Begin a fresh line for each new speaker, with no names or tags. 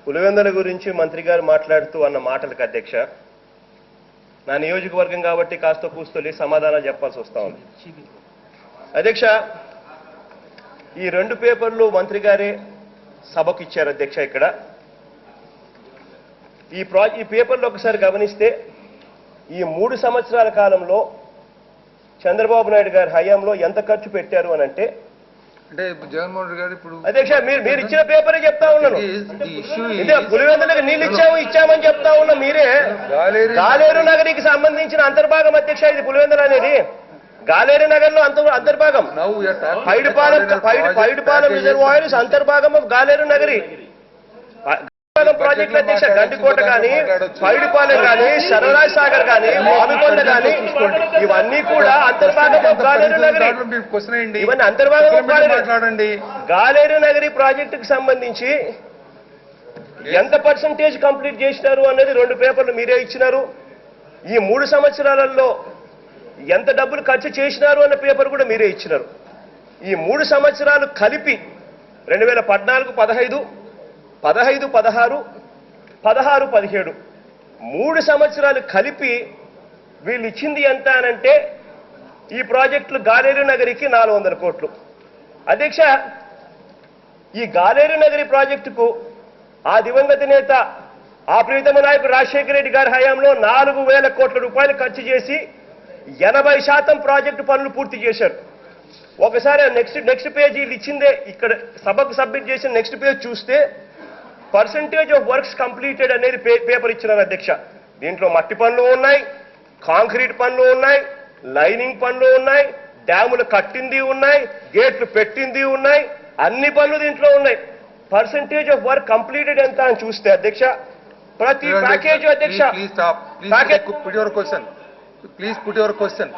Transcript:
పులివెందుల గురించి మంత్రి గారు మాట్లాడుతూ అన్న మాటలకు అధ్యక్ష, నా నియోజకవర్గం కాబట్టి కాస్త కూస్తూలి సమాధానం చెప్పాల్సి వస్తా ఉంది. అధ్యక్ష, ఈ 2 పేపర్లు మంత్రి గారే సభకు ఇచ్చారు అధ్యక్ష. ఇక్కడ ఈ పేపర్లు ఒకసారి గమనిస్తే ఈ 3 సంవత్సరాల కాలంలో చంద్రబాబు నాయుడు గారి హయాంలో ఎంత ఖర్చు పెట్టారు అని అంటే
జగన్మోహన్ రెడ్డి గారు ఇప్పుడు
అధ్యక్ష మీరు ఇచ్చిన పేపరే చెప్తా ఉన్నాను. పులివెందులకు నీళ్ళు ఇచ్చామని చెప్తా ఉన్నా మీరే. గాలేరు నగరికి సంబంధించిన అంతర్భాగం అధ్యక్ష ఇది పులివెందులు అనేది. గాలేరు నగర్ లో అంతర్భాగం పైడిపాలెం రిజర్వాయర్స్ అంతర్భాగం ఆఫ్ గాలేరు నగరి ప్రాజెక్టులు అధ్యక్ష. గండికోట కానీ, పైడిపాలెం కానీ, సరరాజ్ సాగర్ కానీ, మామికొండ కానీ ఇవన్నీ కూడా అంతర్భాగం ఆఫ్ గాలేరు నగరి. ఇవన్నీ అంతర్భాగం గాలేరు నగరి ప్రాజెక్టుకు సంబంధించి ఎంత పర్సంటేజ్ కంప్లీట్ చేసినారు అనేది 2 పేపర్లు మీరే ఇచ్చినారు. ఈ 3 సంవత్సరాలలో ఎంత డబ్బులు ఖర్చు చేసినారు అన్న పేపర్ కూడా మీరే ఇచ్చినారు. ఈ 3 సంవత్సరాలు కలిపి 2014-15, 15-16, 16-17 3 సంవత్సరాలు కలిపి వీళ్ళు ఇచ్చింది ఎంత అనంటే ఈ ప్రాజెక్టులు గాలేరు నగరికి 400 కోట్లు. అధ్యక్ష, ఈ గాలేరు నగరి ప్రాజెక్టుకు ఆ దివంగత నేత ఆ ప్రీతమ నాయకుడు రాజశేఖర రెడ్డి గారి హయాంలో 4,000 కోట్ల రూపాయలు ఖర్చు చేసి 80% ప్రాజెక్టు పనులు పూర్తి చేశారు. ఒకసారి నెక్స్ట్ పేజీలు ఇచ్చిందే ఇక్కడ సభకు సబ్మిట్ చేసిన నెక్స్ట్ పేజ్ చూస్తే పర్సంటేజ్ ఆఫ్ వర్క్స్ కంప్లీటెడ్ అనేది పేపర్ ఇచ్చినారు అధ్యక్ష. దీంట్లో మట్టి పనులు ఉన్నాయి, కాంక్రీట్ పనులు ఉన్నాయి, లైనింగ్ పనులు ఉన్నాయి, డ్యాములు కట్టింది ఉన్నాయి, గేట్లు పెట్టింది ఉన్నాయి, అన్ని పనులు దీంట్లో ఉన్నాయి. పర్సంటేజ్ ఆఫ్ వర్క్ కంప్లీటెడ్ ఎంత అని చూస్తే అధ్యక్ష ప్రతి ప్యాకేజ్ అధ్యక్ష
ప్లీజ్ పుట్ యువర్ క్వశ్చన్.